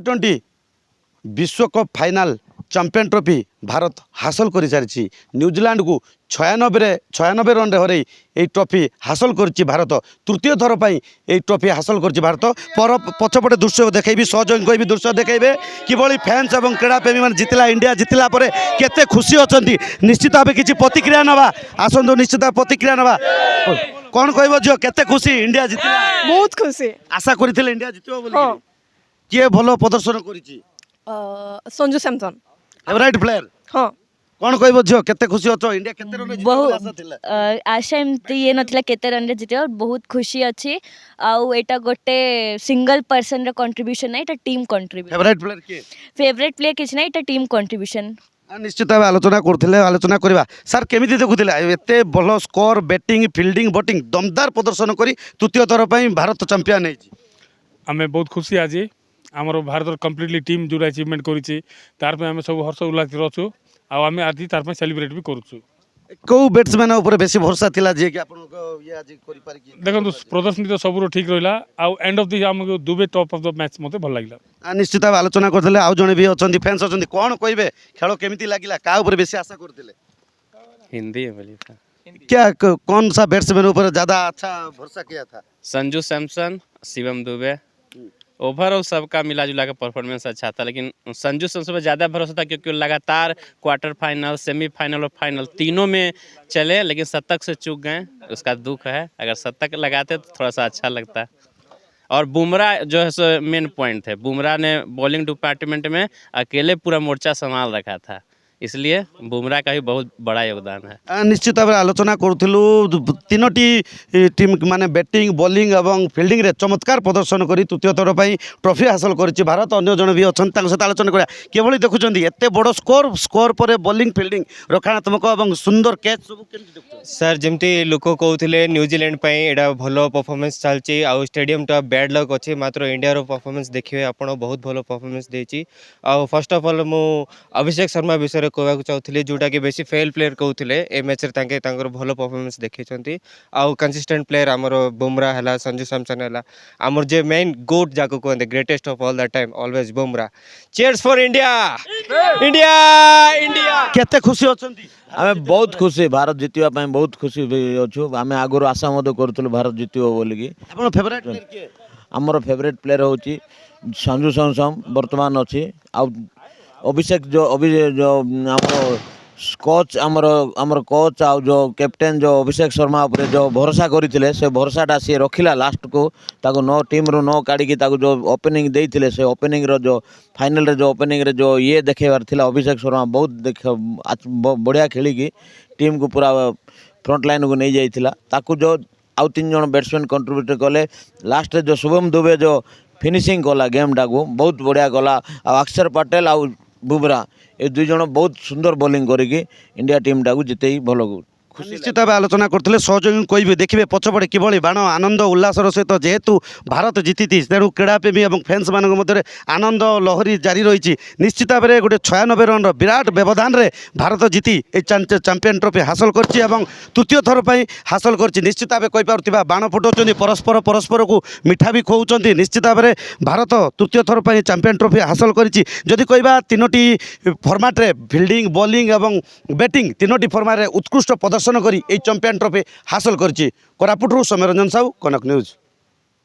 T20 विश्वकप final champion trophy Bharat हासिल कर सारी न्यूजीलैंड को 96 रन हर ये ट्रॉफी हासिल कर भारत तृतीय थर पर यह ट्रॉफी हासिल कर भारत पर पछपटे दृश्य देखी सहयोगी कह दृश्य देखेबे किभली फैंस और क्रीड़ा प्रेमी मैंने जितला इंडिया जितला केते खुशी अच्छा निश्चित भाव किसी प्रतिक्रिया नवा आसतु निश्चित प्रतिक्रिया नवा कौन कह झील केते खुशी इंडिया जितला बहुत खुशी आशा करथिले इंडिया जितबो बोली किए भल प्रदर्शन करिछि संजू सैमसन फेवरेट प्लेयर हाँ कौन कह झील केते खुशी अच्छा इंडिया केते रन बहुत आशा एमती ये नथिला केते रन रे जिते बहुत खुशी अच्छी आउ एटा गोटे सिंगल पर्सन रे कंट्रीब्यूशन नहीं एटा टीम कंट्रीब्यूशन फेवरेट प्लेयर के फेवरेट प्लेयर किछ नहीं एटा टीम कंट्रीब्यूशन निश्चित भाव आलोचना करथिले आलोचना करबा सर केमिति देखुथिले एते भल स्कोर बैटिंग फील्डिंग बॉटिंग दमदार प्रदर्शन करी तृतीय थर पई भारत चैंपियन हेछि आमे बहुत खुशी आज आमर भारत कम्प्लीटली टीम जो अचिवमेंट करी तार पे आमे सब हर्ष उल्लास अच्छु आमे आज तार पे सेलिब्रेट भी करूँ को बैट्समैन ऊपर बेसी भरोसा थिला जे कि आपन ये आज करि पारि कि देखो प्रदर्शन तो सब ठीक रहा आउ एंड ऑफ द आमको Dubey top of the match मते भल लागला निश्चित भाव आलोचना करथिले आउ जणे भी अछंती फैंस अछंती कोन कहबे खेल केमिति लागिला का ऊपर बेसी आशा करथिले हिंदी में बोलिए था। क्या कौन सा बैट्समैन ऊपर ज्यादा अच्छा भरोसा किया था संजू सैमसन शिवम दुबे ओवरऑल सबका मिला जुला का परफॉर्मेंस अच्छा था लेकिन संजू सैमसन पर ज़्यादा भरोसा था क्योंकि लगातार क्वार्टर फाइनल सेमीफाइनल और फाइनल तीनों में चले लेकिन शतक से चूक गए उसका दुख है अगर शतक लगाते तो थोड़ा सा अच्छा लगता और बुमराह जो है सो मेन पॉइंट थे बुमराह ने बॉलिंग डिपार्टमेंट में अकेले पूरा मोर्चा संभाल रखा था इसलिए बुमराह का भी बहुत बड़ा योगदान है निश्चित भाव आलोचना करूँ तीनोटी टीम माने बैटिंग बॉलिंग और फील्डिंग रे चमत्कार प्रदर्शन करी तृतीय थर पर ट्रॉफी हासिल कर भारत अन्य जन भी अच्छा सहित आलोचना करा किभली देखुं एत बड़ स्कोर स्कोर पर बॉलिंग फील्डिंग रक्षणात्मक और सुंदर कैच सब सर जमती लोक कहते न्यूजीलैंड एटा भल परफॉर्मेंस चलती आउ स्टेडियम टा बैड लक अच्छे मात्र इंडिया परफॉर्मेंस देखिए आप बहुत भल परफॉर्मेंस देती आउ फर्स्ट ऑफ ऑल मु अभिषेक शर्मा विषय कहूँ चाहूँगी जोटा कि बेसी फेल प्लेयर कहते ए मैच भल परफॉर्मेंस देखते आउ कंसिस्टेंट प्लेयर आमर बुमराह है संजू सैमसन है आमर जे मेन गोट जाको कहते greatest of all the time always Bumrah cheers for India India India केते खुशी अछंती आमे बहुत खुशी भारत जितवा बहुत खुशी अच्छु आमे आगुर आशा मत करूँ भारत जितब बोलिकी आपन फेवरेट प्लेयर के आमर फेवरेट प्लेयर होची संजू सैमसन वर्तमान अच्छी आ अभिषेक जो आमर कोच आमर कोच आ जो कैप्टेन जो अभिषेक शर्मा उपरे जो भरोसा करते से भरोसाटा सी रखिला लास्ट को ताको नो टीम रू नो काढ़ी जो ओपनिंग देते से ओपनिंग रो जो फाइनल रे जो ओपनिंग रे जो ये देखेबार थिला अभिषेक शर्मा बहुत बढ़िया खेलिकी टीम को पूरा फ्रंट लाइन को नहीं जाइथिला ताको जो आउ 3 जन बैट्समैन कंट्रीब्यूट कले लास्ट जो शुभम दुबे जो फिनिशिंग कला गेम टाको बहुत बढ़िया कला अक्षर पटेल आउ बुमराह ये 2 जन बहुत सुंदर बॉलिंग करिकी इंडिया टीम टाको जिते भल निश्चित भाव आलोचना करते सहयोगी कहे देखिए पछपटे किभली बाण आनंद उल्लासर सहित जेहेतु भारत जीति तेणु क्रीड़ाप्रेमी और फैंस मान मध्य आनंद लहरी जारी रही निश्चित भाव में गोटे 96 रन विराट व्यवधान रे भारत जीति चैंपियन ट्रॉफी हासिल कर तृतीय थर पर हासिल कर निश्चित भाव कहीपर बाण फुटाऊँ परस्पर परस्पर को मिठा भी खुआऊँ निश्चित भाव में भारत तृतीय थर पर चैंपियन ट्रॉफी हासिल करी कह तीनोटी फर्माट्रे फील्डिंग बॉलिंग और बैटिंग तीनोटी फर्माट उत्कृष्ट प्रदर्शन करी चैंपियन ट्रॉफी हासिल कर कोरापुटरू सौम्यरंजन साहू कनक न्यूज।